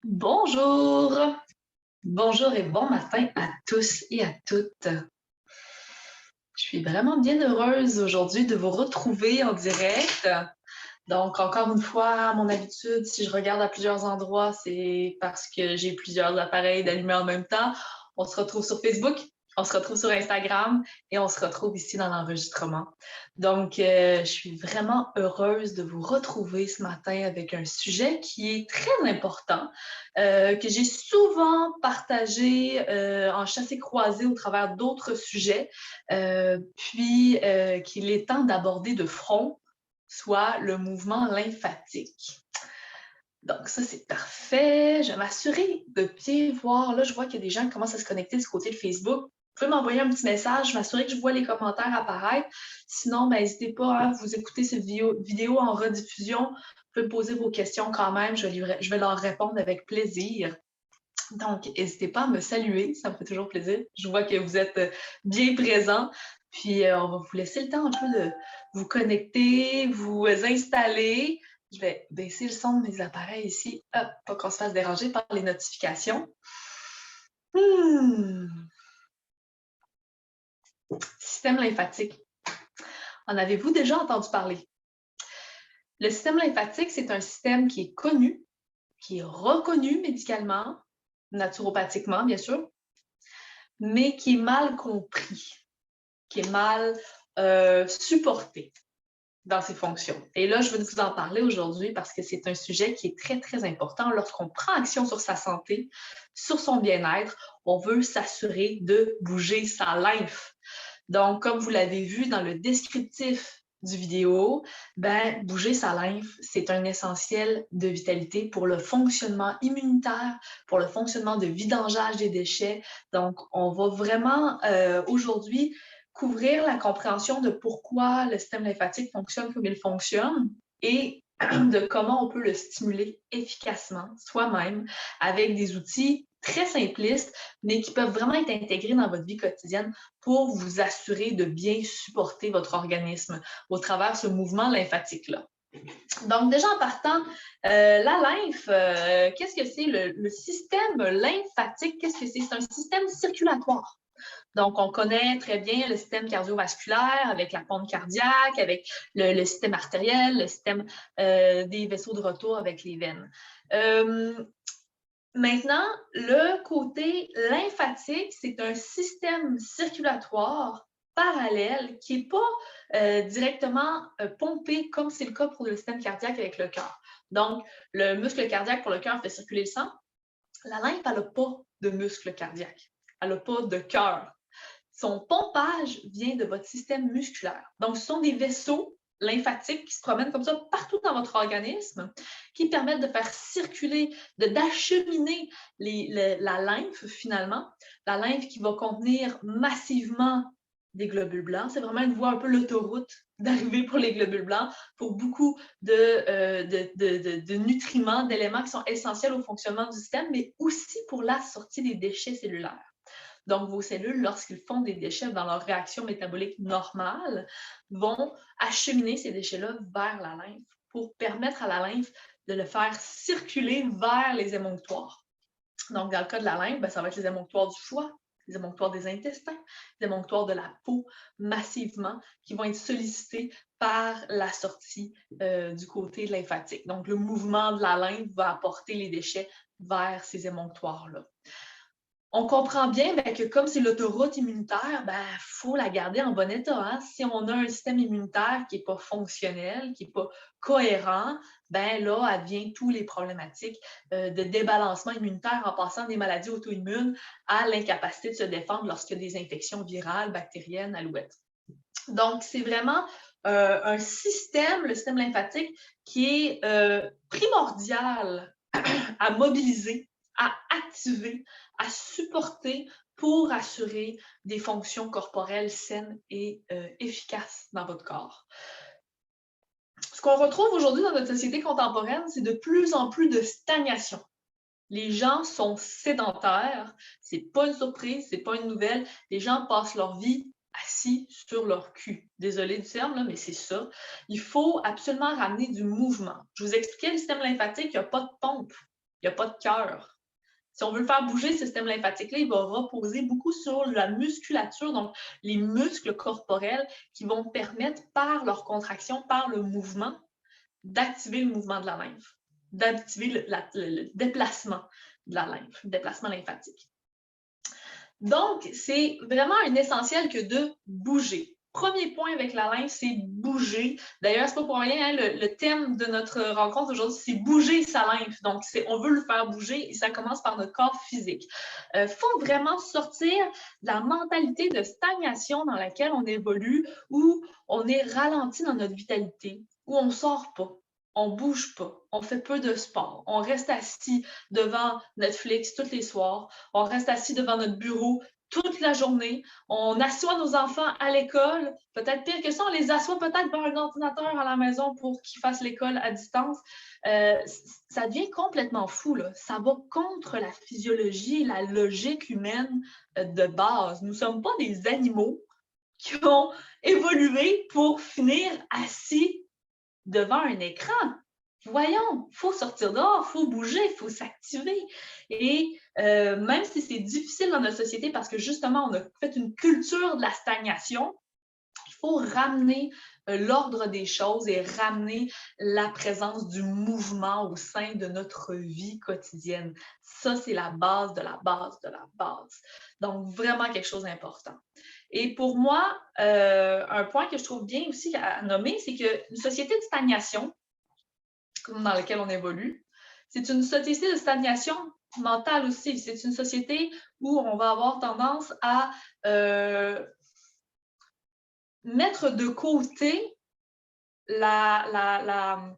Bonjour! Bonjour et bon matin à tous et à toutes. Je suis vraiment bien heureuse aujourd'hui de vous retrouver en direct. Donc, encore une fois, à mon habitude, si je regarde à plusieurs endroits, c'est parce que j'ai plusieurs appareils d'allumés en même temps. On se retrouve sur Facebook, on se retrouve sur Instagram et on se retrouve ici dans l'enregistrement. Donc, je suis vraiment heureuse de vous retrouver ce matin avec un sujet qui est très important, que j'ai souvent partagé en chassé-croisé au travers d'autres sujets, puis qu'il est temps d'aborder de front, soit le mouvement lymphatique. Donc ça, c'est parfait. Je vais m'assurer de bien voir. Là, je vois qu'il y a des gens qui commencent à se connecter du côté de Facebook. Vous pouvez m'envoyer un petit message, m'assurer que je vois les commentaires apparaître. Sinon, n'hésitez pas à vous écouter cette vidéo en rediffusion. Vous pouvez me poser vos questions quand même. Je vais leur répondre avec plaisir. Donc, n'hésitez pas à me saluer, ça me fait toujours plaisir. Je vois que vous êtes bien présents. Puis, on va vous laisser le temps un peu de vous connecter, vous installer. Je vais baisser le son de mes appareils ici, hop, pas qu'on se fasse déranger par les notifications. Système lymphatique. En avez-vous déjà entendu parler? Le système lymphatique, c'est un système qui est connu, qui est reconnu médicalement, naturopathiquement, bien sûr, mais qui est mal compris, qui est mal supporté dans ses fonctions. Et là, je veux vous en parler aujourd'hui parce que c'est un sujet qui est très, très important. Lorsqu'on prend action sur sa santé, sur son bien-être, on veut s'assurer de bouger sa lymphe. Donc, comme vous l'avez vu dans le descriptif du vidéo, bouger sa lymphe, c'est un essentiel de vitalité pour le fonctionnement immunitaire, pour le fonctionnement de vidangeage des déchets. Donc, on va vraiment aujourd'hui couvrir la compréhension de pourquoi le système lymphatique fonctionne comme il fonctionne et de comment on peut le stimuler efficacement soi-même avec des outils très simplistes, mais qui peuvent vraiment être intégrés dans votre vie quotidienne pour vous assurer de bien supporter votre organisme au travers de ce mouvement lymphatique-là. Donc, déjà en partant, la lymphe, qu'est-ce que c'est le système lymphatique? Qu'est-ce que c'est? C'est un système circulatoire. Donc, on connaît très bien le système cardiovasculaire avec la pompe cardiaque, avec le système artériel, le système des vaisseaux de retour avec les veines. Maintenant, le côté lymphatique, c'est un système circulatoire parallèle qui n'est pas directement pompé comme c'est le cas pour le système cardiaque avec le cœur. Donc, le muscle cardiaque pour le cœur fait circuler le sang. La lymphe, elle n'a pas de muscle cardiaque. Elle n'a pas de cœur. Son pompage vient de votre système musculaire. Donc, ce sont des vaisseaux lymphatiques qui se promènent comme ça partout dans votre organisme, qui permettent de faire circuler, d'acheminer la lymphe finalement. La lymphe qui va contenir massivement des globules blancs. C'est vraiment une voie un peu l'autoroute d'arrivée pour les globules blancs, pour beaucoup de nutriments, d'éléments qui sont essentiels au fonctionnement du système, mais aussi pour la sortie des déchets cellulaires. Donc, vos cellules, lorsqu'ils font des déchets dans leur réaction métabolique normale, vont acheminer ces déchets-là vers la lymphe pour permettre à la lymphe de le faire circuler vers les émonctoires. Donc, dans le cas de la lymphe, ça va être les émonctoires du foie, les émonctoires des intestins, les émonctoires de la peau massivement qui vont être sollicités par la sortie du côté lymphatique. Donc, le mouvement de la lymphe va apporter les déchets vers ces émonctoires-là. On comprend bien que comme c'est l'autoroute immunitaire, faut la garder en bon état. Hein? Si on a un système immunitaire qui n'est pas fonctionnel, qui n'est pas cohérent, là, advient tous les problématiques de débalancement immunitaire en passant des maladies auto-immunes à l'incapacité de se défendre lorsqu'il y a des infections virales, bactériennes, alouettes. Donc, c'est vraiment un système, le système lymphatique, qui est primordial à mobiliser, à activer, à supporter pour assurer des fonctions corporelles saines et efficaces dans votre corps. Ce qu'on retrouve aujourd'hui dans notre société contemporaine, c'est de plus en plus de stagnation. Les gens sont sédentaires, c'est pas une surprise, c'est pas une nouvelle. Les gens passent leur vie assis sur leur cul. Désolée du terme, là, mais c'est ça. Il faut absolument ramener du mouvement. Je vous expliquais le système lymphatique, il n'y a pas de pompe, il n'y a pas de cœur. Si on veut le faire bouger, ce système lymphatique-là, il va reposer beaucoup sur la musculature, donc les muscles corporels qui vont permettre, par leur contraction, par le mouvement, d'activer le mouvement de la lymphe, d'activer le déplacement de la lymphe, le déplacement lymphatique. Donc, c'est vraiment un essentiel que de bouger. Premier point avec la lymphe, c'est bouger. D'ailleurs, c'est pas pour rien, hein, le thème de notre rencontre aujourd'hui, c'est bouger sa lymphe. Donc, on veut le faire bouger et ça commence par notre corps physique. Faut vraiment sortir de la mentalité de stagnation dans laquelle on évolue, où on est ralenti dans notre vitalité, où on sort pas. On bouge pas, on fait peu de sport, on reste assis devant Netflix tous les soirs, on reste assis devant notre bureau toute la journée, on assoit nos enfants à l'école, peut-être pire que ça, on les assoit peut-être devant un ordinateur à la maison pour qu'ils fassent l'école à distance. Ça devient complètement fou, là. Ça va contre la physiologie, la logique humaine de base. Nous ne sommes pas des animaux qui ont évolué pour finir assis devant un écran. Voyons, il faut sortir dehors, il faut bouger, il faut s'activer. Et même si c'est difficile dans notre société parce que justement, on a fait une culture de la stagnation, il faut ramener l'ordre des choses et ramener la présence du mouvement au sein de notre vie quotidienne. Ça, c'est la base de la base de la base. Donc, vraiment quelque chose d'important. Et pour moi, un point que je trouve bien aussi à nommer, c'est qu'une société de stagnation, comme dans laquelle on évolue, c'est une société de stagnation mentale aussi. C'est une société où on va avoir tendance à mettre de côté la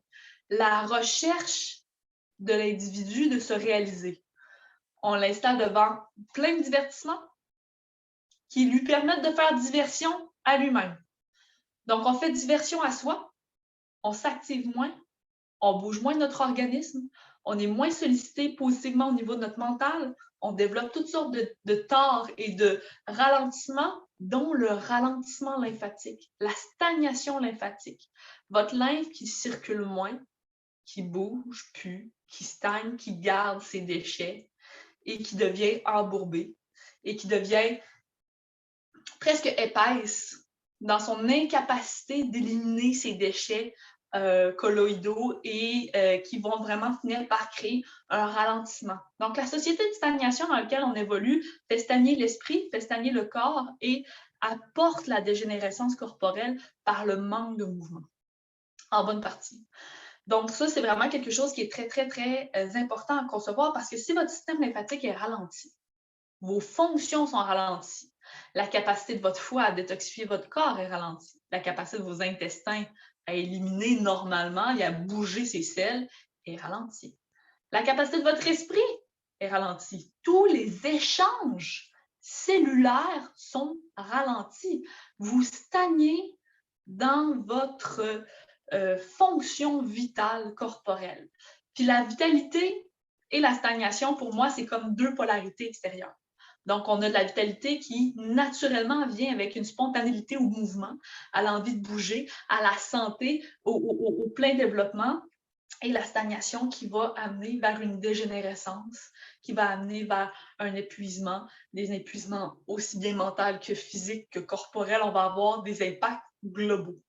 recherche de l'individu de se réaliser. On l'installe devant plein de divertissements qui lui permettent de faire diversion à lui-même. Donc, on fait diversion à soi, on s'active moins, on bouge moins de notre organisme, on est moins sollicité positivement au niveau de notre mental, on développe toutes sortes de torts et de ralentissements, dont le ralentissement lymphatique, la stagnation lymphatique. Votre lymphe qui circule moins, qui bouge plus, qui stagne, qui garde ses déchets et qui devient embourbée et qui devient presque épaisse dans son incapacité d'éliminer ses déchets colloïdaux et qui vont vraiment finir par créer un ralentissement. Donc, la société de stagnation dans laquelle on évolue fait stagner l'esprit, fait stagner le corps et apporte la dégénérescence corporelle par le manque de mouvement, en bonne partie. Donc, ça, c'est vraiment quelque chose qui est très, très, très important à concevoir parce que si votre système lymphatique est ralenti, vos fonctions sont ralenties, la capacité de votre foie à détoxifier votre corps est ralentie, la capacité de vos intestins à éliminer normalement et à bouger ses selles est ralentie. La capacité de votre esprit est ralentie. Tous les échanges cellulaires sont ralentis. Vous stagnez dans votre fonction vitale corporelle. Puis la vitalité et la stagnation, pour moi, c'est comme deux polarités extérieures. Donc, on a de la vitalité qui, naturellement, vient avec une spontanéité au mouvement, à l'envie de bouger, à la santé, au plein développement, et la stagnation qui va amener vers une dégénérescence, qui va amener vers un épuisement, des épuisements aussi bien mentaux que physiques que corporels. On va avoir des impacts globaux.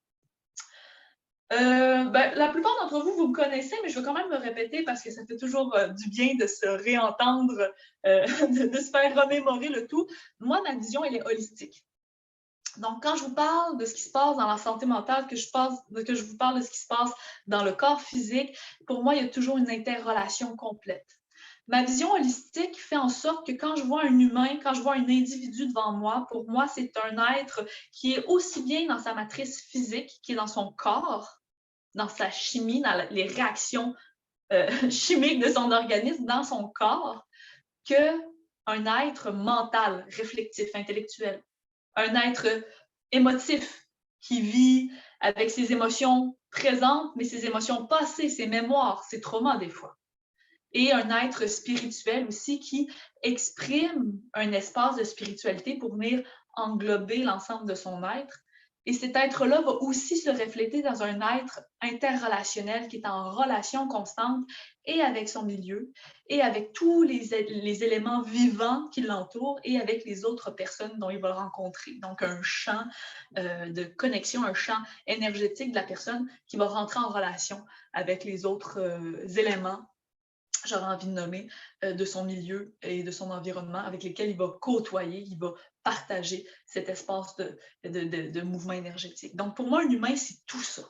La plupart d'entre vous, vous me connaissez, mais je veux quand même me répéter parce que ça fait toujours du bien de se réentendre, de se faire remémorer le tout. Moi, ma vision, elle est holistique. Donc, quand je vous parle de ce qui se passe dans la santé mentale, que je vous parle de ce qui se passe dans le corps physique, pour moi, il y a toujours une interrelation complète. Ma vision holistique fait en sorte que quand je vois un humain, quand je vois un individu devant moi, pour moi, c'est un être qui est aussi bien dans sa matrice physique, qui est dans son corps, dans sa chimie, dans les réactions chimiques de son organisme, dans son corps, qu'un être mental, réflectif, intellectuel. Un être émotif qui vit avec ses émotions présentes, mais ses émotions passées, ses mémoires, ses traumas des fois. et un être spirituel aussi qui exprime un espace de spiritualité pour venir englober l'ensemble de son être. Et cet être-là va aussi se refléter dans un être interrelationnel qui est en relation constante et avec son milieu, et avec tous les éléments vivants qui l'entourent, et avec les autres personnes dont il va rencontrer. Donc, un champ de connexion, un champ énergétique de la personne qui va rentrer en relation avec les autres éléments, j'aurais envie de nommer, de son milieu et de son environnement avec lesquels il va côtoyer, il va partager cet espace de mouvement énergétique. Donc, pour moi, un humain, c'est tout ça.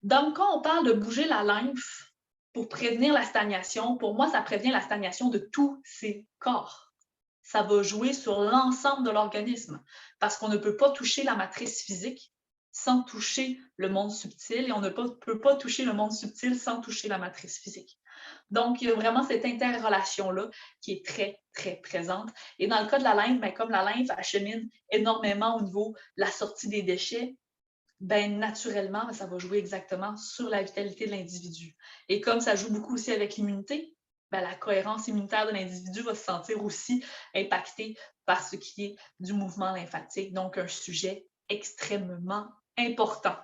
Donc, quand on parle de bouger la lymphe pour prévenir la stagnation, pour moi, ça prévient la stagnation de tous ces corps. Ça va jouer sur l'ensemble de l'organisme parce qu'on ne peut pas toucher la matrice physique sans toucher le monde subtil, et on ne peut pas toucher le monde subtil sans toucher la matrice physique. Donc, il y a vraiment cette interrelation-là qui est très, très présente. Et dans le cas de la lymphe, comme la lymphe achemine énormément au niveau de la sortie des déchets, naturellement, ça va jouer exactement sur la vitalité de l'individu. Et comme ça joue beaucoup aussi avec l'immunité, la cohérence immunitaire de l'individu va se sentir aussi impactée par ce qui est du mouvement lymphatique. Donc, un sujet extrêmement important.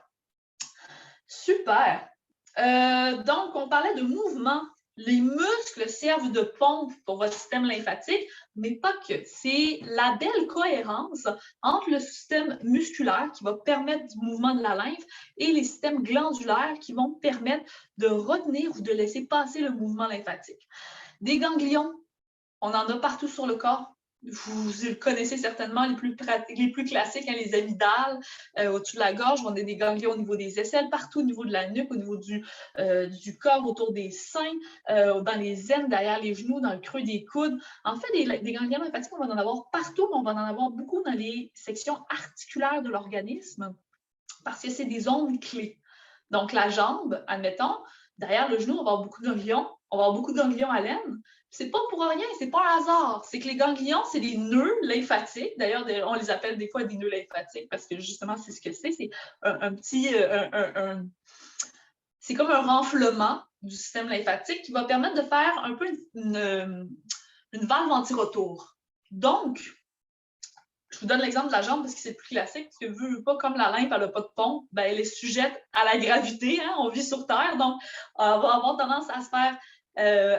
Super! Donc, on parlait de mouvement. Les muscles servent de pompe pour votre système lymphatique, mais pas que. C'est la belle cohérence entre le système musculaire qui va permettre du mouvement de la lymphe et les systèmes glandulaires qui vont permettre de retenir ou de laisser passer le mouvement lymphatique. Des ganglions, on en a partout sur le corps. Vous le connaissez certainement, les plus classiques, les amygdales, au-dessus de la gorge. On a des ganglions au niveau des aisselles, partout au niveau de la nuque, au niveau du corps, autour des seins, dans les aines, derrière les genoux, dans le creux des coudes. En fait, des ganglions lymphatiques, on va en avoir partout, mais on va en avoir beaucoup dans les sections articulaires de l'organisme parce que c'est des zones clés. Donc, la jambe, admettons, derrière le genou, on va avoir beaucoup de ganglions. On va avoir beaucoup de ganglions à l'aine. C'est pas pour rien, c'est pas un hasard. C'est que les ganglions, c'est des nœuds lymphatiques. D'ailleurs, on les appelle des fois des nœuds lymphatiques parce que justement, c'est ce que c'est. C'est un petit... c'est comme un renflement du système lymphatique qui va permettre de faire un peu une valve anti-retour. Donc, je vous donne l'exemple de la jambe parce que c'est le plus classique, parce que vu pas comme la lymphe, elle n'a pas de pompe, elle est sujette à la gravité, hein, on vit sur Terre, donc elle va avoir tendance à se faire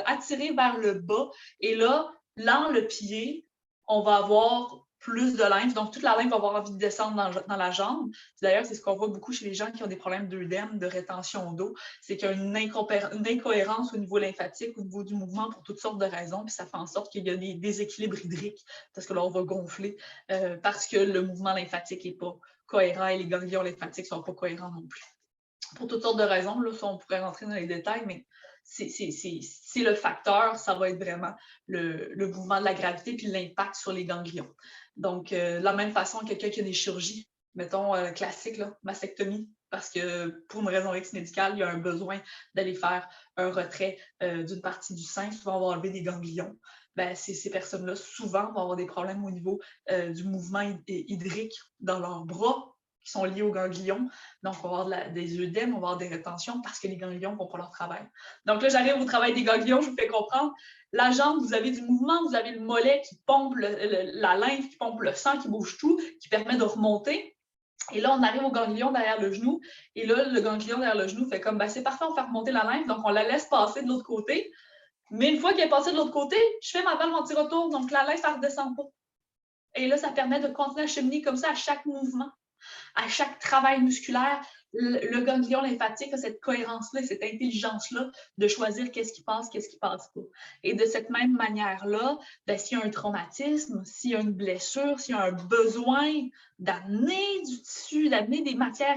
attirer vers le bas. Et là, dans le pied, on va avoir plus de lymphe, donc toute la lymphe va avoir envie de descendre dans la jambe. D'ailleurs, c'est ce qu'on voit beaucoup chez les gens qui ont des problèmes d'œdème, de rétention d'eau, c'est qu'il y a une incohérence au niveau lymphatique, au niveau du mouvement pour toutes sortes de raisons, puis ça fait en sorte qu'il y a des déséquilibres hydriques, parce que là, on va gonfler, parce que le mouvement lymphatique n'est pas cohérent et les ganglions lymphatiques ne sont pas cohérents non plus. Pour toutes sortes de raisons, là, ça, on pourrait rentrer dans les détails, mais c'est le facteur, ça va être vraiment le mouvement de la gravité puis l'impact sur les ganglions. Donc, de la même façon, quelqu'un qui a des chirurgies, mettons classique, là, mastectomie, parce que pour une raison X médicale, il y a un besoin d'aller faire un retrait d'une partie du sein, souvent on va enlever des ganglions. Ces personnes-là, souvent, vont avoir des problèmes au niveau du mouvement hydrique dans leurs bras, qui sont liés aux ganglions. Donc, on va avoir des œdèmes, on va avoir des rétentions parce que les ganglions ne font pas leur travail. Donc là, j'arrive au travail des ganglions, je vous fais comprendre. La jambe, vous avez du mouvement, vous avez le mollet qui pompe la lymphe, qui pompe le sang, qui bouge tout, qui permet de remonter. Et là, on arrive au ganglion derrière le genou. Et là, le ganglion derrière le genou fait comme, c'est parfait, on fait remonter la lymphe, donc on la laisse passer de l'autre côté. Mais une fois qu'elle est passée de l'autre côté, je fais ma valve anti-retour, donc la lymphe, elle ne redescend pas. Et là, ça permet de continuer à cheminer comme ça à chaque mouvement. À chaque travail musculaire, le ganglion lymphatique a cette cohérence-là, cette intelligence-là de choisir qu'est-ce qui passe pas. Et de cette même manière-là, s'il y a un traumatisme, s'il y a une blessure, s'il y a un besoin d'amener du tissu, d'amener des matières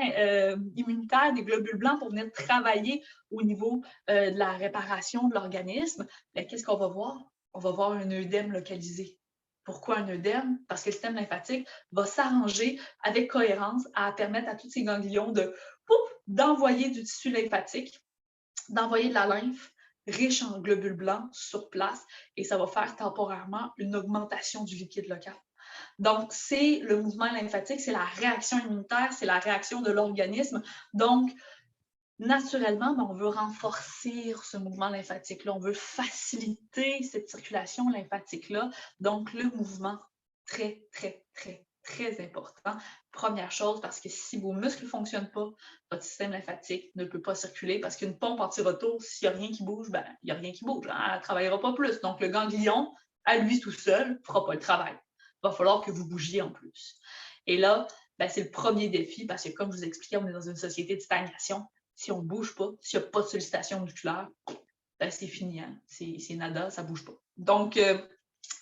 immunitaires, des globules blancs pour venir travailler au niveau de la réparation de l'organisme, qu'est-ce qu'on va voir? On va voir un œdème localisé. Pourquoi un œdème? Parce que le système lymphatique va s'arranger avec cohérence à permettre à tous ces ganglions d'envoyer du tissu lymphatique, d'envoyer de la lymphe riche en globules blancs sur place, et ça va faire temporairement une augmentation du liquide local. Donc, c'est le mouvement lymphatique, c'est la réaction immunitaire, c'est la réaction de l'organisme. Donc, naturellement, ben, on veut renforcer ce mouvement lymphatique-là, on veut faciliter cette circulation lymphatique-là. Donc, le mouvement, très, très, très, très important. Première chose, parce que si vos muscles ne fonctionnent pas, votre système lymphatique ne peut pas circuler parce qu'une pompe anti-retour, s'il n'y a rien qui bouge, ben, il n'y a rien qui bouge, hein, elle ne travaillera pas plus. Donc, le ganglion, à lui tout seul, ne fera pas le travail. Il va falloir que vous bougiez en plus. Et là, ben, c'est le premier défi parce que, comme je vous expliquais, on est dans une société de stagnation. Si on ne bouge pas, s'il n'y a pas de sollicitation musculaire, ben, c'est fini, hein? C'est nada, ça ne bouge pas. Donc,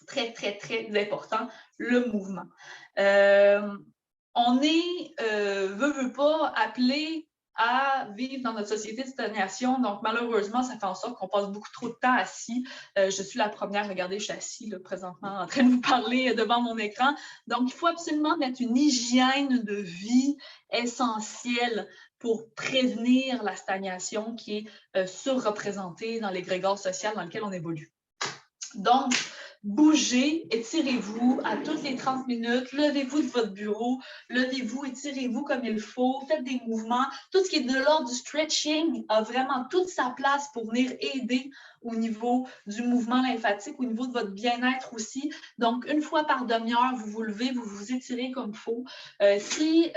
très, très, très important, le mouvement. On est, veut pas, appelé à vivre dans notre société de stagnation. Donc, malheureusement, ça fait en sorte qu'on passe beaucoup trop de temps assis. Je suis la première, regardez, je suis assise là, présentement en train de vous parler devant mon écran. Donc, il faut absolument mettre une hygiène de vie essentielle pour prévenir la stagnation qui est surreprésentée dans l'égrégore social dans lequel on évolue. Donc, bougez, étirez-vous à toutes les 30 minutes, levez-vous de votre bureau, levez-vous, étirez-vous comme il faut, faites des mouvements. Tout ce qui est de l'ordre du stretching a vraiment toute sa place pour venir aider au niveau du mouvement lymphatique, au niveau de votre bien-être aussi. Donc, une fois par demi-heure, vous vous levez, vous vous étirez comme il faut. Si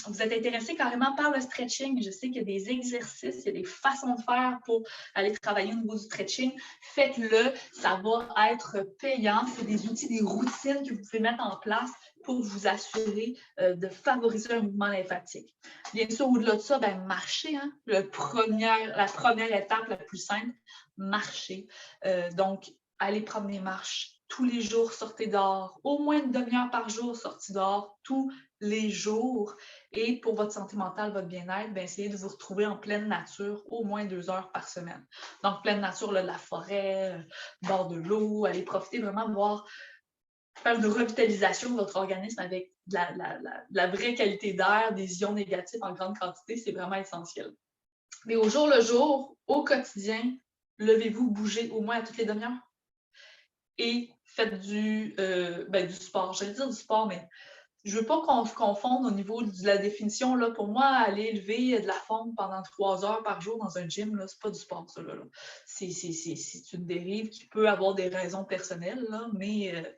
vous êtes intéressé carrément par le stretching, je sais qu'il y a des exercices, il y a des façons de faire pour aller travailler au niveau du stretching, faites-le, ça va être payant. C'est des outils, des routines que vous pouvez mettre en place pour vous assurer de favoriser un mouvement lymphatique. Bien sûr, au-delà de ça, ben, marcher, hein? La première étape la plus simple, marcher. Donc, allez prendre des marches tous les jours, sortez dehors, au moins une demi-heure par jour, sortez dehors tous les jours. Et pour votre santé mentale, votre bien-être, ben, essayez de vous retrouver en pleine nature au moins 2 heures par semaine. Donc, pleine nature, là, de la forêt, bord de l'eau, allez profiter vraiment de voir, faire une revitalisation de votre organisme avec de la vraie qualité d'air, des ions négatifs en grande quantité, c'est vraiment essentiel. Mais au jour le jour, au quotidien, levez-vous, bougez au moins à toutes les demi-heures et faites du sport. J'allais dire du sport, mais je ne veux pas qu'on se confonde au niveau de la définition. Là. Pour moi, aller lever de la fonte pendant 3 heures par jour dans un gym, ce n'est pas du sport, ça. Là. C'est une dérive qui peut avoir des raisons personnelles, là, mais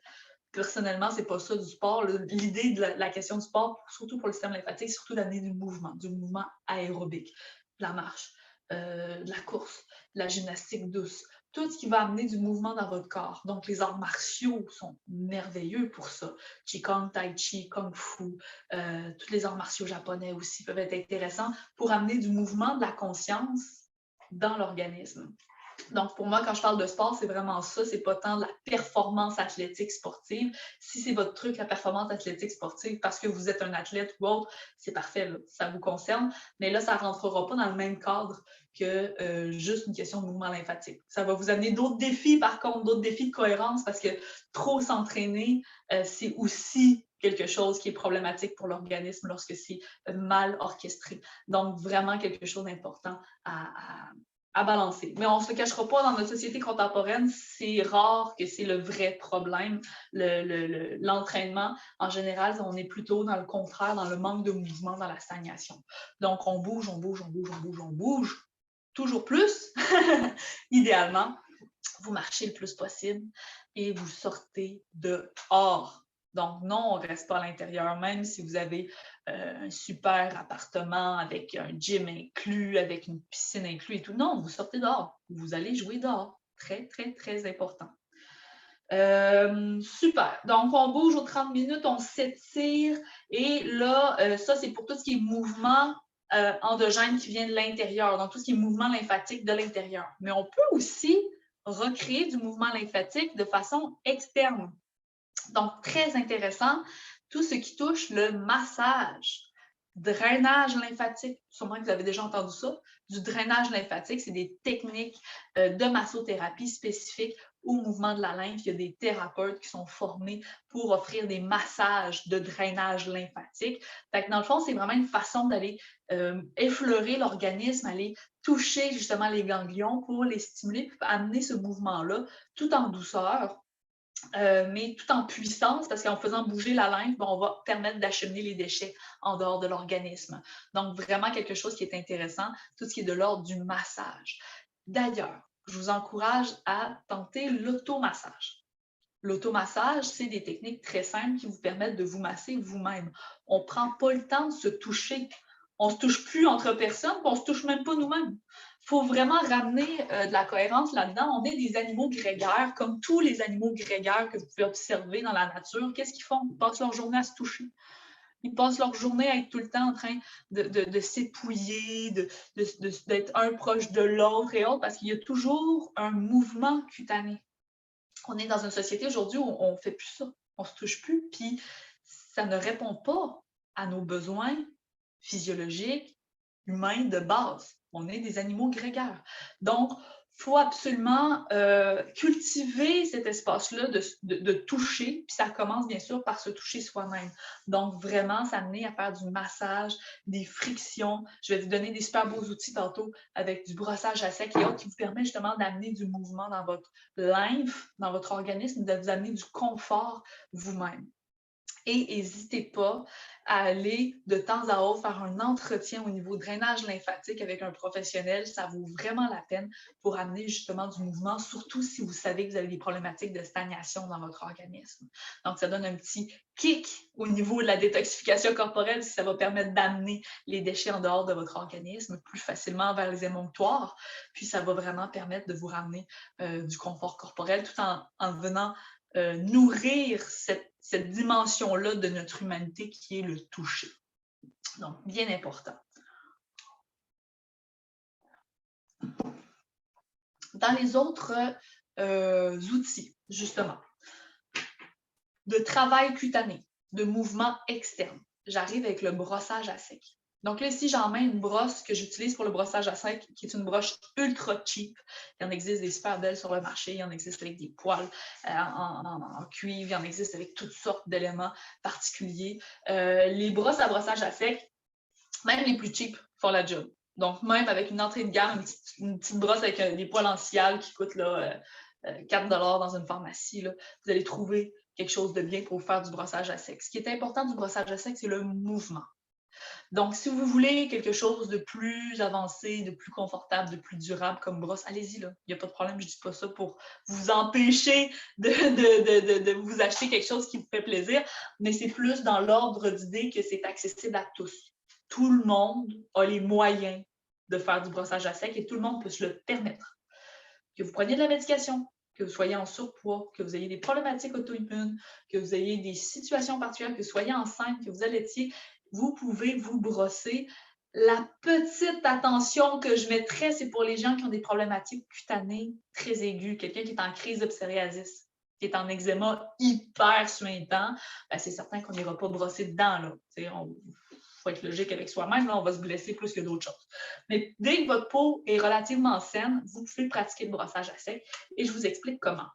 personnellement, ce n'est pas ça du sport. L'idée de la question du sport, surtout pour le système lymphatique, c'est surtout d'amener du mouvement aérobique, de la marche, de la course, de la gymnastique douce, tout ce qui va amener du mouvement dans votre corps. Donc, les arts martiaux sont merveilleux pour ça. Qigong, Tai Chi, Kung Fu, tous les arts martiaux japonais aussi peuvent être intéressants pour amener du mouvement, de la conscience dans l'organisme. Donc, pour moi, quand je parle de sport, c'est vraiment ça. C'est pas tant de la performance athlétique sportive. Si c'est votre truc, la performance athlétique sportive, parce que vous êtes un athlète ou autre, c'est parfait, là, ça vous concerne. Mais là, ça ne rentrera pas dans le même cadre que juste une question de mouvement lymphatique. Ça va vous amener d'autres défis, par contre, d'autres défis de cohérence, parce que trop s'entraîner, c'est aussi quelque chose qui est problématique pour l'organisme lorsque c'est mal orchestré. Donc, vraiment quelque chose d'important à balancer. Mais on ne se le cachera pas, dans notre société contemporaine, c'est rare que c'est le vrai problème, l'entraînement. En général, on est plutôt dans le contraire, dans le manque de mouvement, dans la stagnation. Donc, on bouge, on bouge, on bouge, on bouge, on bouge, toujours plus, idéalement. Vous marchez le plus possible et vous sortez dehors. Donc, non, on ne reste pas à l'intérieur, même si vous avez un super appartement avec un gym inclus, avec une piscine inclus et tout. Non, vous sortez dehors. Vous allez jouer dehors. Très, très, très important. Super. Donc, on bouge aux 30 minutes, on s'étire. Et là, ça, c'est pour tout ce qui est mouvement endogène qui vient de l'intérieur. Donc, tout ce qui est mouvement lymphatique de l'intérieur. Mais on peut aussi recréer du mouvement lymphatique de façon externe. Donc, très intéressant, tout ce qui touche le massage, drainage lymphatique. Sûrement que vous avez déjà entendu ça. Du drainage lymphatique, c'est des techniques de massothérapie spécifiques au mouvement de la lymphe. Il y a des thérapeutes qui sont formés pour offrir des massages de drainage lymphatique. Fait que dans le fond, c'est vraiment une façon d'aller effleurer l'organisme, aller toucher justement les ganglions pour les stimuler, pour amener ce mouvement-là tout en douceur mais tout en puissance, parce qu'en faisant bouger la lymphe, on va permettre d'acheminer les déchets en dehors de l'organisme. Donc, vraiment quelque chose qui est intéressant, tout ce qui est de l'ordre du massage. D'ailleurs, je vous encourage à tenter l'automassage. L'automassage, c'est des techniques très simples qui vous permettent de vous masser vous-même. On ne prend pas le temps de se toucher. On ne se touche plus entre personnes, on ne se touche même pas nous-mêmes. Il faut vraiment ramener de la cohérence là-dedans. On est des animaux grégaires, comme tous les animaux grégaires que vous pouvez observer dans la nature. Qu'est-ce qu'ils font? Ils passent leur journée à se toucher. Ils passent leur journée à être tout le temps en train de s'épouiller, d'être un proche de l'autre et autres, parce qu'il y a toujours un mouvement cutané. On est dans une société aujourd'hui où on ne fait plus ça, on ne se touche plus, puis ça ne répond pas à nos besoins physiologiques, humains de base. On est des animaux grégaires. Donc, il faut absolument cultiver cet espace-là de toucher, puis ça commence bien sûr par se toucher soi-même. Donc, vraiment s'amener à faire du massage, des frictions. Je vais vous donner des super beaux outils tantôt avec du brossage à sec et autres qui vous permet justement d'amener du mouvement dans votre lymphe, dans votre organisme, de vous amener du confort vous-même. Et n'hésitez pas à aller de temps à autre faire un entretien au niveau drainage lymphatique avec un professionnel. Ça vaut vraiment la peine pour amener justement du mouvement, surtout si vous savez que vous avez des problématiques de stagnation dans votre organisme. Donc, ça donne un petit kick au niveau de la détoxification corporelle, si ça va permettre d'amener les déchets en dehors de votre organisme plus facilement vers les émonctoires. Puis, ça va vraiment permettre de vous ramener du confort corporel tout en venant nourrir cette dimension-là de notre humanité qui est le toucher. Donc, bien important. Dans les autres outils, justement, de travail cutané, de mouvement externe, j'arrive avec le brossage à sec. Donc là, ici, j'en mets une brosse que j'utilise pour le brossage à sec, qui est une brosse ultra cheap. Il y en existe des super belles sur le marché, il y en existe avec des poils en cuivre, il y en existe avec toutes sortes d'éléments particuliers. Les brosses à brossage à sec, même les plus cheap, font la job. Donc, même avec une entrée de gamme, une petite brosse avec des poils en scial qui coûtent là, 4 $ dans une pharmacie, là, vous allez trouver quelque chose de bien pour faire du brossage à sec. Ce qui est important du brossage à sec, c'est le mouvement. Donc, si vous voulez quelque chose de plus avancé, de plus confortable, de plus durable comme brosse, allez-y, là. Il n'y a pas de problème, je ne dis pas ça pour vous empêcher de vous acheter quelque chose qui vous fait plaisir, mais c'est plus dans l'ordre d'idée que c'est accessible à tous. Tout le monde a les moyens de faire du brossage à sec et tout le monde peut se le permettre. Que vous preniez de la médication, que vous soyez en surpoids, que vous ayez des problématiques auto-immunes, que vous ayez des situations particulières, que vous soyez enceinte, que vous allaitiez, vous pouvez vous brosser. La petite attention que je mettrais, c'est pour les gens qui ont des problématiques cutanées très aiguës, quelqu'un qui est en crise de psoriasis, qui est en eczéma hyper suintant, ben c'est certain qu'on n'ira pas brosser dedans. Là. Il faut être logique avec soi-même, là, on va se blesser plus que d'autres choses. Mais dès que votre peau est relativement saine, vous pouvez pratiquer le brossage à sec et je vous explique comment.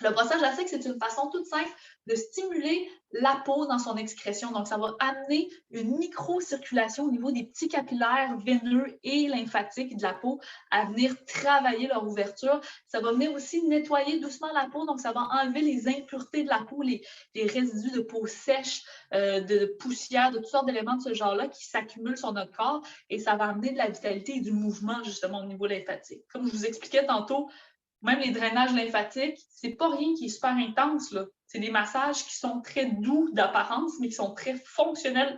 Le brossage à sec, c'est une façon toute simple de stimuler la peau dans son excrétion. Donc, ça va amener une microcirculation au niveau des petits capillaires veineux et lymphatiques de la peau à venir travailler leur ouverture. Ça va venir aussi nettoyer doucement la peau. Donc, ça va enlever les impuretés de la peau, les résidus de peau sèche, de poussière, de toutes sortes d'éléments de ce genre-là qui s'accumulent sur notre corps. Et ça va amener de la vitalité et du mouvement, justement, au niveau lymphatique. Comme je vous expliquais tantôt, même les drainages lymphatiques, c'est pas rien qui est super intense, là. C'est des massages qui sont très doux d'apparence, mais qui sont très fonctionnels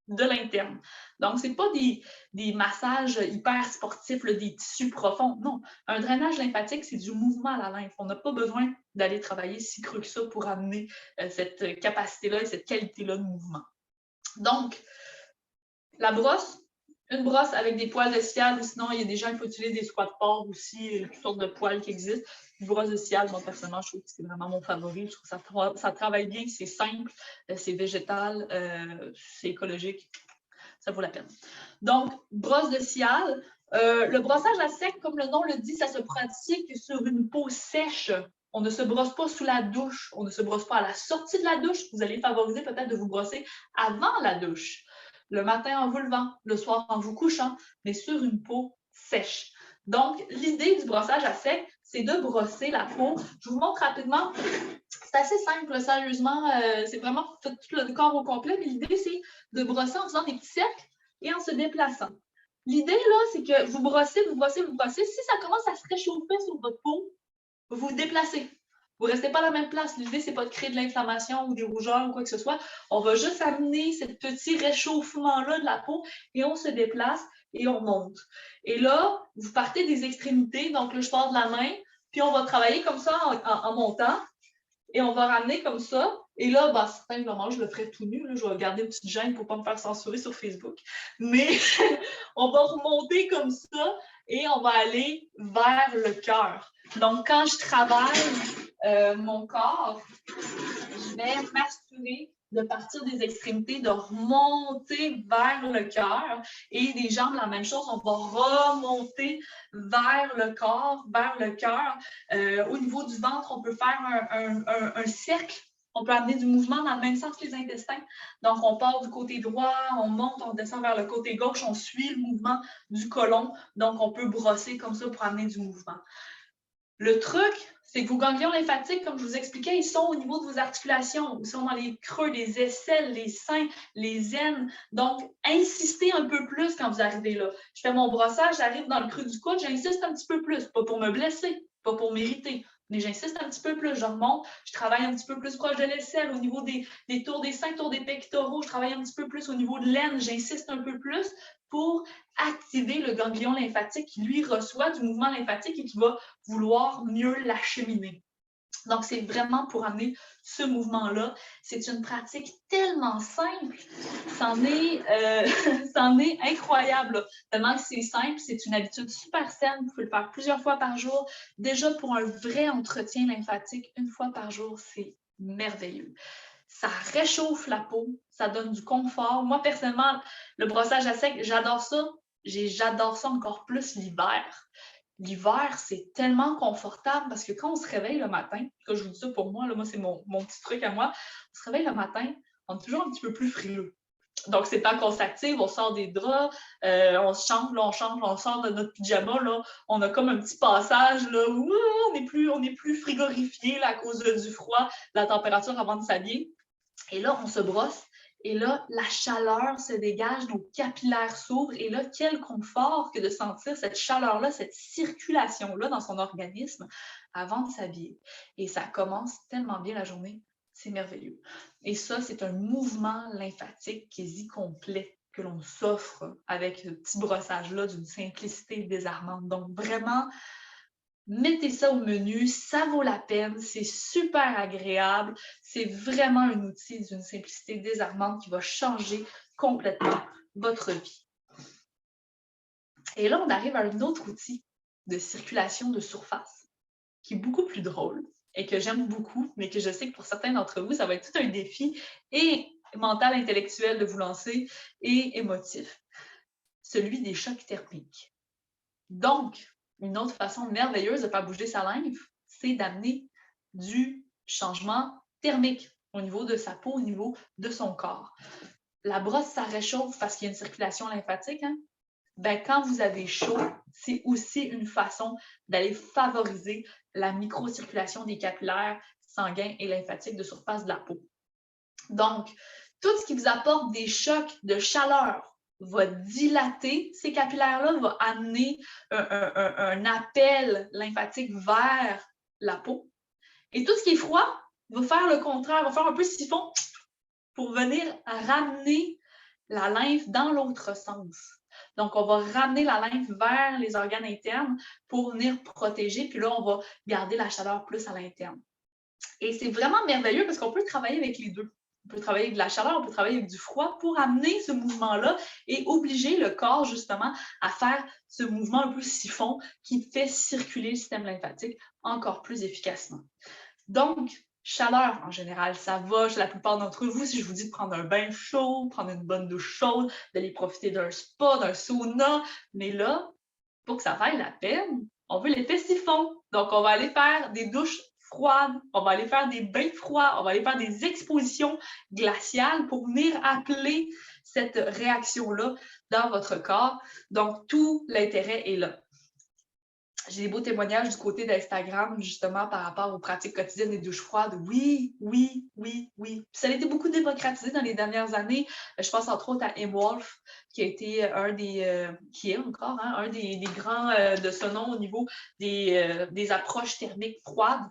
de l'interne. Donc, c'est pas des massages hyper sportifs, là, des tissus profonds. Non, un drainage lymphatique, c'est du mouvement à la lymphe. On n'a pas besoin d'aller travailler si creux que ça pour amener cette capacité-là et cette qualité-là de mouvement. Donc, la brosse, une brosse avec des poils de scial, ou sinon, il y a des gens qui peuvent utiliser des soies de porc aussi, toutes sortes de poils qui existent. Une brosse de scial, moi, personnellement, je trouve que c'est vraiment mon favori. Je trouve que ça travaille bien, c'est simple, c'est végétal, c'est écologique. Ça vaut la peine. Donc, brosse de scial. Le brossage à sec, comme le nom le dit, ça se pratique sur une peau sèche. On ne se brosse pas sous la douche, on ne se brosse pas à la sortie de la douche. Vous allez favoriser peut-être de vous brosser avant la douche. Le matin en vous levant, le soir en vous couchant, mais sur une peau sèche. Donc, l'idée du brossage à sec, c'est de brosser la peau. Je vous montre rapidement. C'est assez simple, sérieusement. C'est vraiment tout le corps au complet, mais l'idée, c'est de brosser en faisant des petits cercles et en se déplaçant. L'idée, là, c'est que vous brossez, vous brossez, vous brossez. Si ça commence à se réchauffer sur votre peau, vous vous déplacez. Vous ne restez pas à la même place. L'idée, ce n'est pas de créer de l'inflammation ou des rougeurs ou quoi que ce soit. On va juste amener ce petit réchauffement-là de la peau et on se déplace et on monte. Et là, vous partez des extrémités. Donc là, je pars de la main, puis on va travailler comme ça en montant. Et on va ramener comme ça. Et là, ben, simplement, je le ferai tout nu. Là. Je vais garder une petite gêne pour ne pas me faire censurer sur Facebook. Mais on va remonter comme ça et on va aller vers le cœur. Donc, quand je travaille mon corps, je vais m'assurer de partir des extrémités, de remonter vers le cœur. Et les jambes, la même chose, on va remonter vers le corps, vers le cœur. Au niveau du ventre, on peut faire un cercle. On peut amener du mouvement dans le même sens que les intestins. Donc, on part du côté droit, on monte, on descend vers le côté gauche, on suit le mouvement du côlon. Donc, on peut brosser comme ça pour amener du mouvement. Le truc, c'est que vos ganglions lymphatiques, comme je vous expliquais, ils sont au niveau de vos articulations. Ils sont dans les creux, les aisselles, les seins, les aines. Donc, insistez un peu plus quand vous arrivez là. Je fais mon brossage, j'arrive dans le creux du coude, j'insiste un petit peu plus. Pas pour me blesser, pas pour m'irriter, mais j'insiste un petit peu plus. Je remonte, je travaille un petit peu plus proche de l'aisselle, au niveau des tours des seins, tours des pectoraux. Je travaille un petit peu plus au niveau de l'aine, j'insiste un peu plus pour activer le ganglion lymphatique qui, lui, reçoit du mouvement lymphatique et qui va vouloir mieux l'acheminer. Donc, c'est vraiment pour amener ce mouvement-là. C'est une pratique tellement simple, c'en est incroyable. Tellement que c'est simple, c'est une habitude super saine. Vous pouvez le faire plusieurs fois par jour. Déjà, pour un vrai entretien lymphatique, une fois par jour, c'est merveilleux. Ça réchauffe la peau, ça donne du confort. Moi, personnellement, le brossage à sec, j'adore ça. J'adore ça encore plus l'hiver. L'hiver, c'est tellement confortable parce que quand on se réveille le matin, je vous dis ça pour moi, là, moi c'est mon petit truc à moi, on se réveille le matin, on est toujours un petit peu plus frileux. Donc, c'est temps qu'on s'active, on sort des draps, on se change, là, on sort de notre pyjama, là, on a comme un petit passage là, où on est plus frigorifié là, à cause du froid, de la température avant de s'habiller. Et là, on se brosse. Et là, la chaleur se dégage, nos capillaires s'ouvrent. Et là, quel confort que de sentir cette chaleur-là, cette circulation-là dans son organisme avant de s'habiller. Et ça commence tellement bien la journée. C'est merveilleux. Et ça, c'est un mouvement lymphatique quasi complet que l'on s'offre avec ce petit brossage-là d'une simplicité désarmante. Donc, vraiment, mettez ça au menu, ça vaut la peine, c'est super agréable, c'est vraiment un outil d'une simplicité désarmante qui va changer complètement votre vie. Et là, on arrive à un autre outil de circulation de surface qui est beaucoup plus drôle et que j'aime beaucoup, mais que je sais que pour certains d'entre vous, ça va être tout un défi et mental, intellectuel de vous lancer et émotif, celui des chocs thermiques. Donc, une autre façon merveilleuse de faire bouger sa lymphe, c'est d'amener du changement thermique au niveau de sa peau, au niveau de son corps. La brosse, ça réchauffe parce qu'il y a une circulation lymphatique. Hein? Ben, quand vous avez chaud, c'est aussi une façon d'aller favoriser la microcirculation des capillaires sanguins et lymphatiques de surface de la peau. Donc, tout ce qui vous apporte des chocs de chaleur, va dilater ces capillaires-là, va amener un appel lymphatique vers la peau. Et tout ce qui est froid va faire le contraire, va faire un peu siphon pour venir ramener la lymphe dans l'autre sens. Donc, on va ramener la lymphe vers les organes internes pour venir protéger, puis là, on va garder la chaleur plus à l'interne. Et c'est vraiment merveilleux parce qu'on peut travailler avec les deux. On peut travailler avec de la chaleur, on peut travailler avec du froid pour amener ce mouvement-là et obliger le corps justement à faire ce mouvement un peu siphon qui fait circuler le système lymphatique encore plus efficacement. Donc, chaleur en général, ça va chez la plupart d'entre vous. Si je vous dis de prendre un bain chaud, prendre une bonne douche chaude, d'aller profiter d'un spa, d'un sauna, mais là, pour que ça vaille la peine, on veut l'effet siphon. Donc, on va aller faire des douches froides, on va aller faire des bains froids, on va aller faire des expositions glaciales pour venir appeler cette réaction-là dans votre corps. Donc, tout l'intérêt est là. J'ai des beaux témoignages du côté d'Instagram, justement, par rapport aux pratiques quotidiennes des douches froides. Oui, oui, oui, oui. Puis ça a été beaucoup démocratisé dans les dernières années. Je pense entre autres à M-Wolf, qui a été qui est encore, hein, un des grands de ce nom au niveau des approches thermiques froides.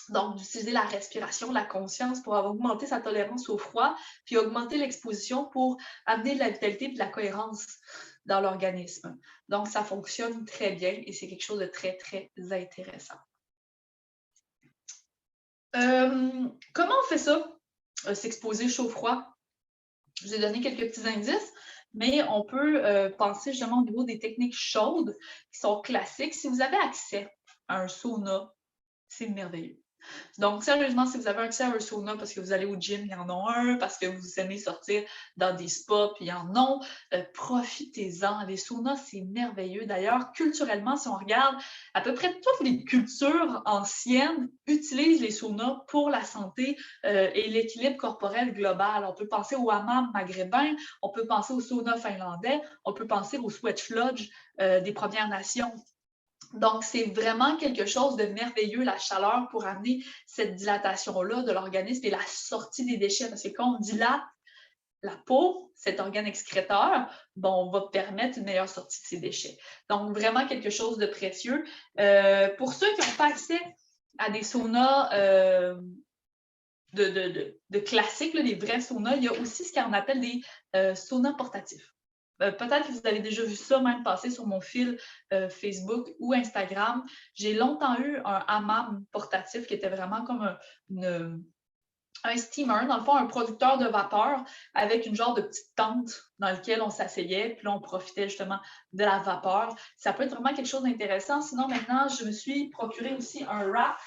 Donc, d'utiliser la respiration, la conscience pour augmenter sa tolérance au froid, puis augmenter l'exposition pour amener de la vitalité et de la cohérence dans l'organisme. Donc, ça fonctionne très bien et c'est quelque chose de très, très intéressant. Comment on fait ça? S'exposer chaud-froid. Je vous ai donné quelques petits indices, mais on peut penser justement au niveau des techniques chaudes qui sont classiques. Si vous avez accès à un sauna, c'est merveilleux. Donc, sérieusement, si vous avez accès à un sauna parce que vous allez au gym, il y en a un, parce que vous aimez sortir dans des spas, puis il y en a, profitez-en. Les saunas, c'est merveilleux. D'ailleurs, culturellement, si on regarde, à peu près toutes les cultures anciennes utilisent les saunas pour la santé et l'équilibre corporel global. On peut penser au hammam maghrébin, on peut penser au sauna finlandais, on peut penser au sweat lodge des Premières Nations. Donc, c'est vraiment quelque chose de merveilleux, la chaleur, pour amener cette dilatation-là de l'organisme et la sortie des déchets. Parce que quand on dilate la peau, cet organe excréteur, bon, on va permettre une meilleure sortie de ces déchets. Donc, vraiment quelque chose de précieux. Pour ceux qui n'ont pas accès à des saunas de classiques, là, des vrais saunas, il y a aussi ce qu'on appelle des saunas portatifs. Peut-être que vous avez déjà vu ça même passer sur mon fil Facebook ou Instagram. J'ai longtemps eu un hammam portatif qui était vraiment comme un steamer, dans le fond, un producteur de vapeur avec une genre de petite tente dans laquelle on s'asseyait, puis là, on profitait justement de la vapeur. Ça peut être vraiment quelque chose d'intéressant. Sinon, maintenant, je me suis procuré aussi un wrap.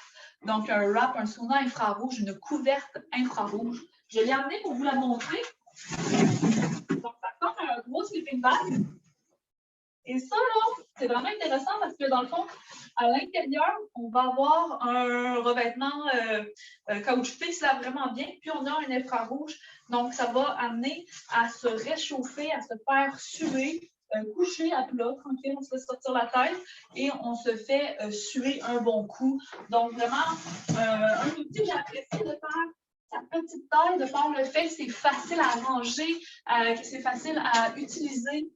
Donc, un wrap, un sauna infrarouge, une couverte infrarouge. Je l'ai amené pour vous la montrer. Donc, ça forme un gros sleeping bag. Et ça, là, c'est vraiment intéressant parce que dans le fond, à l'intérieur, on va avoir un revêtement caoutchouté qui se lave vraiment bien, puis on a un infrarouge. Donc, ça va amener à se réchauffer, à se faire suer, coucher à plat, tranquille, on se laisse sortir la tête et on se fait suer un bon coup. Donc, vraiment, un outil que j'apprécie de faire sa petite taille, de par le fait que c'est facile à ranger, que c'est facile à utiliser.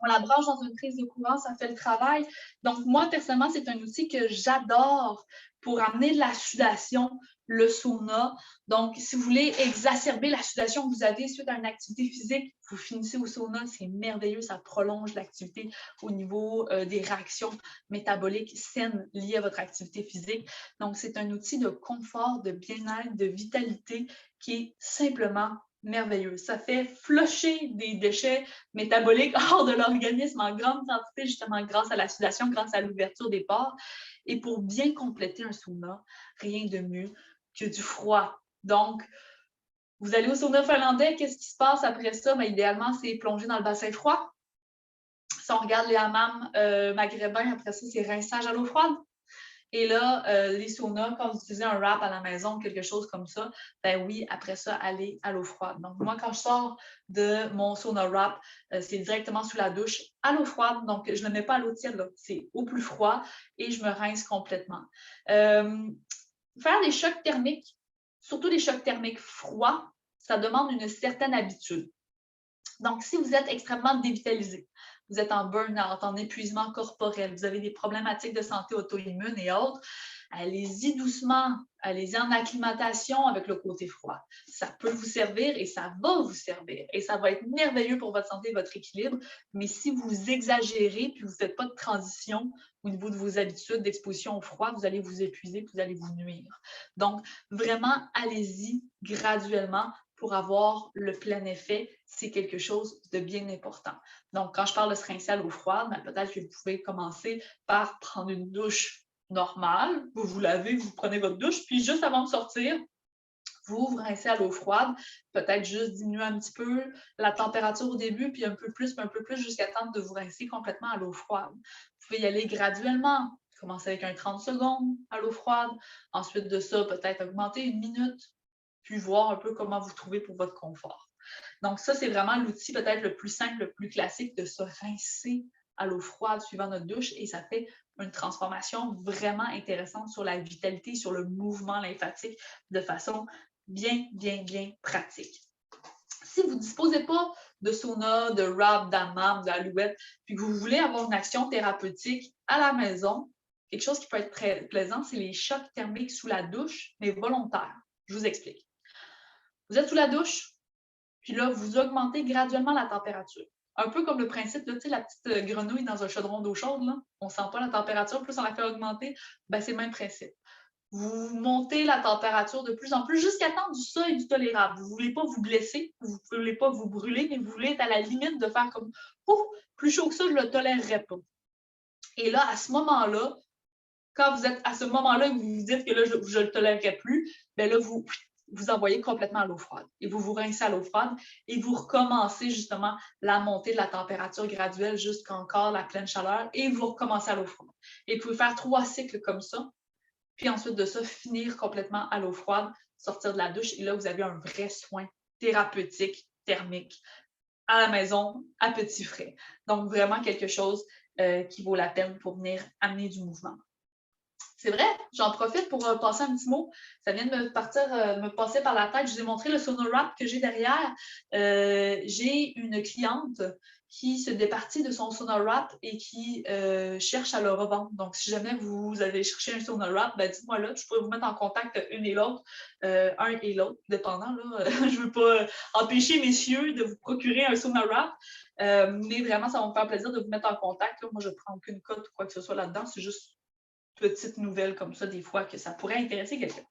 On la branche dans une prise de courant, ça fait le travail. Donc, moi, personnellement, c'est un outil que j'adore pour amener de la sudation, le sauna. Donc, si vous voulez exacerber la sudation que vous avez suite à une activité physique, vous finissez au sauna, c'est merveilleux, ça prolonge l'activité au niveau des réactions métaboliques saines liées à votre activité physique. Donc, c'est un outil de confort, de bien-être, de vitalité qui est simplement merveilleux. Ça fait flusher des déchets métaboliques hors de l'organisme en grande quantité, justement grâce à la sudation, grâce à l'ouverture des pores. Et pour bien compléter un sauna, rien de mieux que du froid. Donc, vous allez au sauna finlandais, qu'est-ce qui se passe après ça? Bien, idéalement, c'est plonger dans le bassin froid. Si on regarde les hammams maghrébins, après ça, c'est rinçage à l'eau froide. Et là, les saunas, quand vous utilisez un wrap à la maison, quelque chose comme ça, ben oui, après ça, allez à l'eau froide. Donc, moi, quand je sors de mon sauna wrap, c'est directement sous la douche à l'eau froide. Donc, je ne le mets pas à l'eau tiède, c'est au plus froid et je me rince complètement. Faire des chocs thermiques, surtout des chocs thermiques froids, ça demande une certaine habitude. Donc, si vous êtes extrêmement dévitalisé, vous êtes en burn-out, en épuisement corporel, vous avez des problématiques de santé auto-immune et autres, allez-y doucement, allez-y en acclimatation avec le côté froid. Ça peut vous servir et ça va vous servir. Et ça va être merveilleux pour votre santé et votre équilibre. Mais si vous exagérez puis vous ne faites pas de transition au niveau de vos habitudes d'exposition au froid, vous allez vous épuiser puis vous allez vous nuire. Donc, vraiment, allez-y graduellement pour avoir le plein effet, c'est quelque chose de bien important. Donc, quand je parle de se rincer à l'eau froide, ben, peut-être que vous pouvez commencer par prendre une douche normale. Vous vous lavez, vous prenez votre douche, puis juste avant de sortir, vous vous rincez à l'eau froide. Peut-être juste diminuer un petit peu la température au début, puis un peu plus, jusqu'à temps de vous rincer complètement à l'eau froide. Vous pouvez y aller graduellement. Commencer avec un 30 secondes à l'eau froide. Ensuite de ça, peut-être augmenter 1 minute, puis voir un peu comment vous trouvez pour votre confort. Donc ça, c'est vraiment l'outil peut-être le plus simple, le plus classique de se rincer à l'eau froide suivant notre douche et ça fait une transformation vraiment intéressante sur la vitalité, sur le mouvement lymphatique de façon bien, bien, bien pratique. Si vous ne disposez pas de sauna, de wrap, d'hammam, d'alouette, puis que vous voulez avoir une action thérapeutique à la maison, quelque chose qui peut être très plaisant, c'est les chocs thermiques sous la douche, mais volontaires. Je vous explique. Vous êtes sous la douche, puis là, vous augmentez graduellement la température. Un peu comme le principe, là, tu sais, la petite grenouille dans un chaudron d'eau chaude, là, on ne sent pas la température, plus on la fait augmenter, ben, c'est le même principe. Vous montez la température de plus en plus jusqu'à temps du seuil du tolérable. Vous ne voulez pas vous blesser, vous ne voulez pas vous brûler, mais vous voulez être à la limite de faire comme « Oh, plus chaud que ça, je ne le tolérerais pas ». Et là, à ce moment-là, quand vous êtes à ce moment-là et vous vous dites que là, je ne le tolérerai plus, bien là, vous envoyez complètement à l'eau froide. Et vous vous rincez à l'eau froide et vous recommencez justement la montée de la température graduelle jusqu'à encore la pleine chaleur et vous recommencez à l'eau froide. Et vous pouvez faire 3 cycles comme ça. Puis ensuite de ça, finir complètement à l'eau froide, sortir de la douche. Et là, vous avez un vrai soin thérapeutique, thermique, à la maison, à petit frais. Donc, vraiment quelque chose qui vaut la peine pour venir amener du mouvement. C'est vrai, j'en profite pour passer un petit mot. Ça vient de me passer par la tête. Je vous ai montré le SonoWrap que j'ai derrière. J'ai une cliente qui se départit de son SonoWrap et qui cherche à le revendre. Donc, si jamais vous avez cherché un SonoWrap, ben, dites-moi là, je pourrais vous mettre en contact une et l'autre, un et l'autre, dépendant. Là, je ne veux pas empêcher messieurs de vous procurer un SonoWrap, mais vraiment, ça va me faire plaisir de vous mettre en contact. Là. Moi, je ne prends aucune cote ou quoi que ce soit là-dedans. C'est juste petite nouvelle comme ça, des fois, que ça pourrait intéresser quelqu'un.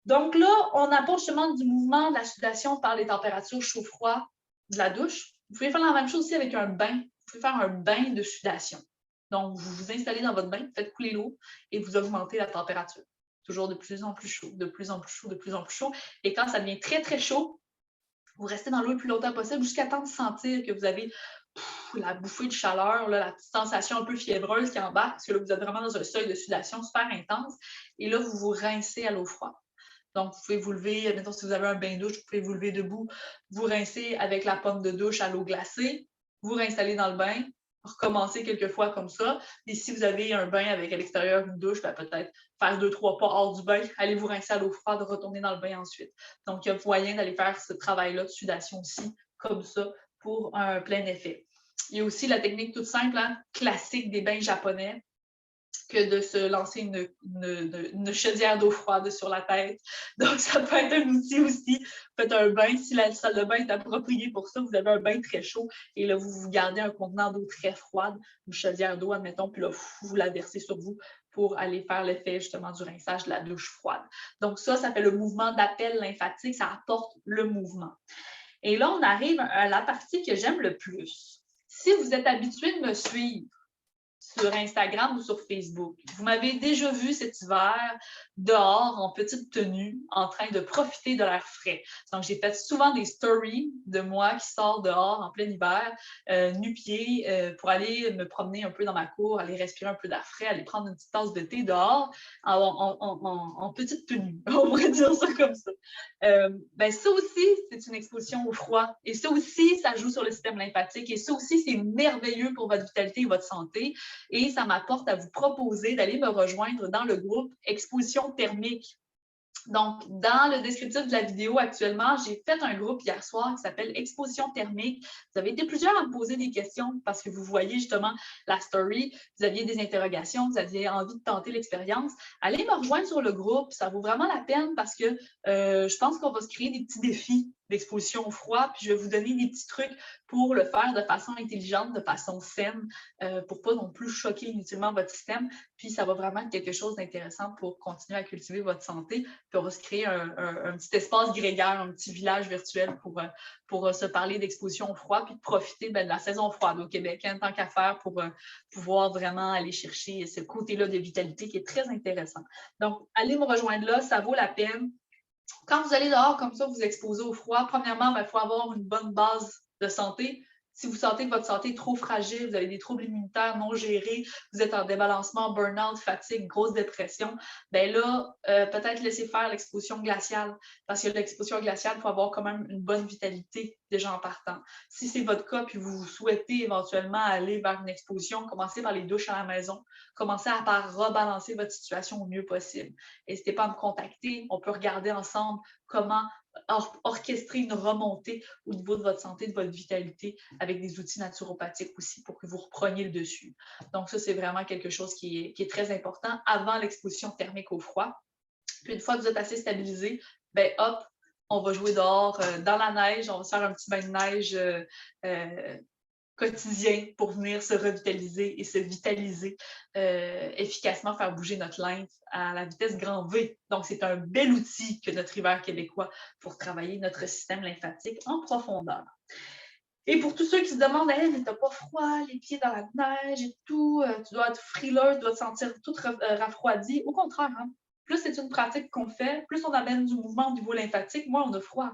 Donc là, on apporte justement du mouvement, de la sudation par les températures chaud-froid de la douche. Vous pouvez faire la même chose aussi avec un bain. Vous pouvez faire un bain de sudation. Donc, vous vous installez dans votre bain, faites couler l'eau et vous augmentez la température. Toujours de plus en plus chaud, de plus en plus chaud, de plus en plus chaud. Et quand ça devient très, très chaud, vous restez dans l'eau le plus longtemps possible jusqu'à temps de sentir que vous avez la bouffée de chaleur, là, la petite sensation un peu fiévreuse qui embarque, parce que là, vous êtes vraiment dans un seuil de sudation super intense. Et là, vous vous rincez à l'eau froide. Donc, vous pouvez vous lever, mettons, si vous avez un bain de douche, vous pouvez vous lever debout, vous rincez avec la pomme de douche à l'eau glacée, vous réinstallez dans le bain, recommencer quelques fois comme ça. Et si vous avez un bain avec à l'extérieur une douche, ben, peut-être faire 2-3 pas hors du bain, allez vous rincer à l'eau froide, retourner dans le bain ensuite. Donc, il y a moyen d'aller faire ce travail-là de sudation aussi, comme ça, pour un plein effet. Il y a aussi la technique toute simple, hein, classique des bains japonais, que de se lancer une chaudière d'eau froide sur la tête. Donc, ça peut être un outil aussi. Faites un bain, si la salle de bain est appropriée pour ça, vous avez un bain très chaud et là, vous gardez un contenant d'eau très froide, une chaudière d'eau, admettons, puis là, vous la versez sur vous pour aller faire l'effet justement du rinçage de la douche froide. Donc, ça fait le mouvement d'appel lymphatique, ça apporte le mouvement. Et là, on arrive à la partie que j'aime le plus. Si vous êtes habitué de me suivre sur Instagram ou sur Facebook, vous m'avez déjà vu cet hiver dehors en petite tenue en train de profiter de l'air frais. Donc, j'ai fait souvent des stories de moi qui sort dehors en plein hiver, nu-pieds, pour aller me promener un peu dans ma cour, aller respirer un peu d'air frais, aller prendre une petite tasse de thé dehors en petite tenue. On pourrait dire ça comme ça. Ben ça aussi, c'est une exposition au froid. Et ça aussi, ça joue sur le système lymphatique. Et ça aussi, c'est merveilleux pour votre vitalité et votre santé. Et ça m'apporte à vous proposer d'aller me rejoindre dans le groupe Exposition thermique. Donc, dans le descriptif de la vidéo actuellement, j'ai fait un groupe hier soir qui s'appelle Exposition thermique. Vous avez été plusieurs à me poser des questions parce que vous voyez justement la story, vous aviez des interrogations, vous aviez envie de tenter l'expérience. Allez me rejoindre sur le groupe, ça vaut vraiment la peine parce que je pense qu'on va se créer des petits défis d'exposition au froid, puis je vais vous donner des petits trucs pour le faire de façon intelligente, de façon saine, pour pas non plus choquer inutilement votre système. Puis ça va vraiment être quelque chose d'intéressant pour continuer à cultiver votre santé. Puis on va se créer un petit espace grégaire, un petit village virtuel pour se parler d'exposition au froid, puis de profiter de la saison froide au Québec, hein, tant qu'à faire pour pouvoir vraiment aller chercher ce côté-là de vitalité qui est très intéressant. Donc, allez me rejoindre là, ça vaut la peine. Quand vous allez dehors comme ça, vous exposez au froid, premièrement, il faut avoir une bonne base de santé. Si vous sentez que votre santé est trop fragile, vous avez des troubles immunitaires non gérés, vous êtes en débalancement, burn-out, fatigue, grosse dépression, bien là, peut-être laisser faire l'exposition glaciale. Parce que l'exposition glaciale, il faut avoir quand même une bonne vitalité déjà en partant. Si c'est votre cas, puis vous souhaitez éventuellement aller vers une exposition, commencez par les douches à la maison. Commencez par rebalancer votre situation au mieux possible. N'hésitez pas à me contacter. On peut regarder ensemble comment orchestrer une remontée au niveau de votre santé, de votre vitalité, avec des outils naturopathiques aussi pour que vous repreniez le dessus. Donc ça, c'est vraiment quelque chose qui est très important avant l'exposition thermique au froid. Puis une fois que vous êtes assez stabilisé, ben hop, on va jouer dehors dans la neige, on va se faire un petit bain de neige quotidien pour venir se revitaliser et se vitaliser efficacement, faire bouger notre lymphe à la vitesse grand V. Donc, c'est un bel outil que notre hiver québécois pour travailler notre système lymphatique en profondeur. Et pour tous ceux qui se demandent, hey, mais t'as pas froid, les pieds dans la neige et tout, tu dois être frileux, tu dois te sentir toute rafraidie. Au contraire, hein, plus c'est une pratique qu'on fait, plus on amène du mouvement au niveau lymphatique, moins on a froid.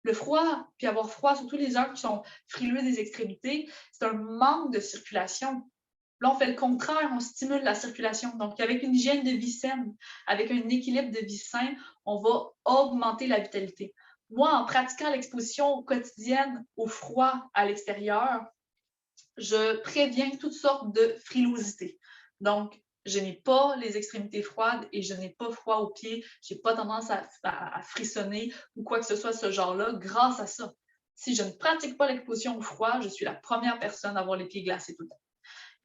Le froid, puis avoir froid, surtout les gens qui sont frileux des extrémités, c'est un manque de circulation. Là, on fait le contraire, on stimule la circulation. Donc, avec une hygiène de vie saine, avec un équilibre de vie sain, on va augmenter la vitalité. Moi, en pratiquant l'exposition quotidienne au froid à l'extérieur, je préviens toutes sortes de frilosité. Donc, je n'ai pas les extrémités froides et je n'ai pas froid aux pieds. Je n'ai pas tendance à frissonner ou quoi que ce soit de ce genre-là grâce à ça. Si je ne pratique pas l'exposition au froid, je suis la première personne à avoir les pieds glacés tout le temps.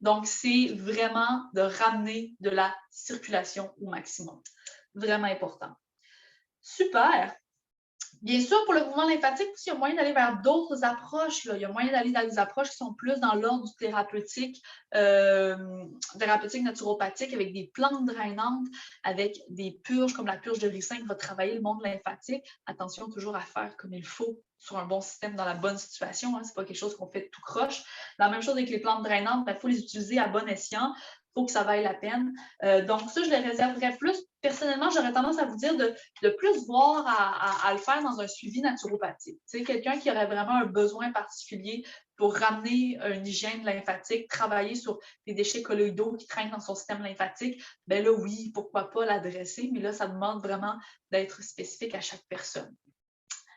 Donc, c'est vraiment de ramener de la circulation au maximum. Vraiment important. Super! Bien sûr, pour le mouvement lymphatique, il y a moyen d'aller vers d'autres approches. Là. Il y a moyen d'aller dans des approches qui sont plus dans l'ordre du thérapeutique naturopathique, avec des plantes drainantes, avec des purges comme la purge de ricin qui va travailler le monde lymphatique. Attention toujours à faire comme il faut sur un bon système dans la bonne situation. Hein. Ce n'est pas quelque chose qu'on fait tout croche. La même chose avec les plantes drainantes, il faut les utiliser à bon escient. Il faut que ça vaille la peine. Donc ça, je les réserverais plus. Personnellement, j'aurais tendance à vous dire de plus voir à le faire dans un suivi naturopathique. Tu sais, quelqu'un qui aurait vraiment un besoin particulier pour ramener une hygiène lymphatique, travailler sur les déchets colloïdaux qui traînent dans son système lymphatique, bien là, oui, pourquoi pas l'adresser, mais là, ça demande vraiment d'être spécifique à chaque personne.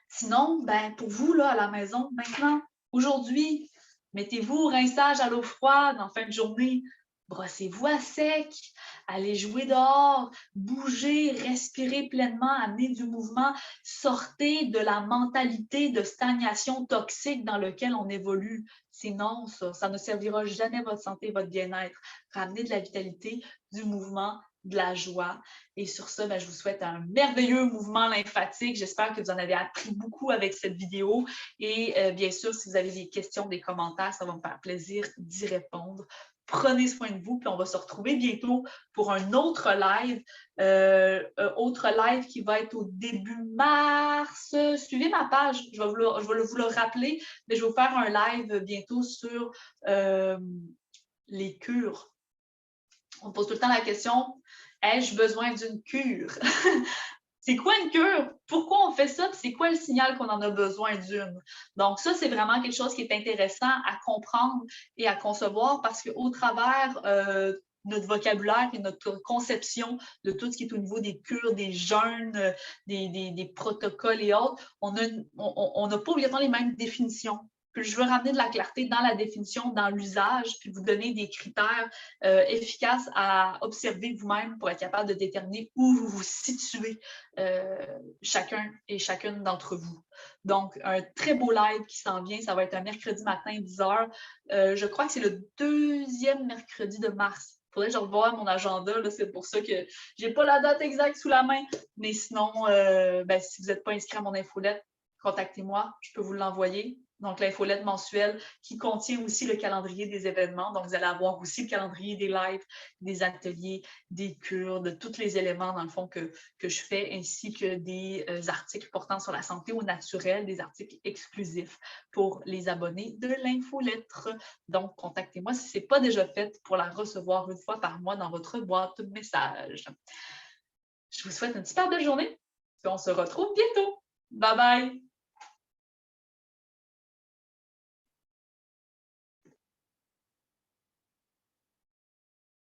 Sinon, ben, pour vous, là, à la maison, maintenant, aujourd'hui, mettez-vous au rinçage à l'eau froide en fin de journée. Brossez-vous à sec, allez jouer dehors, bougez, respirez pleinement, amenez du mouvement, sortez de la mentalité de stagnation toxique dans laquelle on évolue. C'est non, ça ne servira jamais à votre santé et votre bien-être. Ramenez de la vitalité, du mouvement, de la joie. Et sur ça, ben, je vous souhaite un merveilleux mouvement lymphatique. J'espère que vous en avez appris beaucoup avec cette vidéo. Et bien sûr, si vous avez des questions, des commentaires, ça va me faire plaisir d'y répondre. Prenez soin de vous, puis on va se retrouver bientôt pour un autre live qui va être au début mars. Suivez ma page, je vais vous le rappeler, mais je vais vous faire un live bientôt sur les cures. On pose tout le temps la question, ai-je besoin d'une cure? C'est quoi une cure? Pourquoi on fait ça? C'est quoi le signal qu'on en a besoin d'une? Donc ça, c'est vraiment quelque chose qui est intéressant à comprendre et à concevoir parce qu'au travers notre vocabulaire et notre conception de tout ce qui est au niveau des cures, des jeûnes, des protocoles et autres, on n'a pas obligatoirement les mêmes définitions. Puis je veux ramener de la clarté dans la définition, dans l'usage, puis vous donner des critères efficaces à observer vous-même pour être capable de déterminer où vous vous situez chacun et chacune d'entre vous. Donc, un très beau live qui s'en vient, ça va être un mercredi matin, 10h. Je crois que c'est le 2e mercredi de mars. Il faudrait que je revoie mon agenda, c'est pour ça que je n'ai pas la date exacte sous la main. Mais sinon, ben, si vous n'êtes pas inscrit à mon infolette, contactez-moi, je peux vous l'envoyer. Donc, l'infolette mensuelle qui contient aussi le calendrier des événements. Donc, vous allez avoir aussi le calendrier des lives, des ateliers, des cures, de tous les éléments, dans le fond, que je fais, ainsi que des articles portant sur la santé au naturel, des articles exclusifs pour les abonnés de l'infolettre. Donc, contactez-moi si ce n'est pas déjà fait pour la recevoir une fois par mois dans votre boîte de messages. Je vous souhaite une super belle journée et on se retrouve bientôt. Bye bye!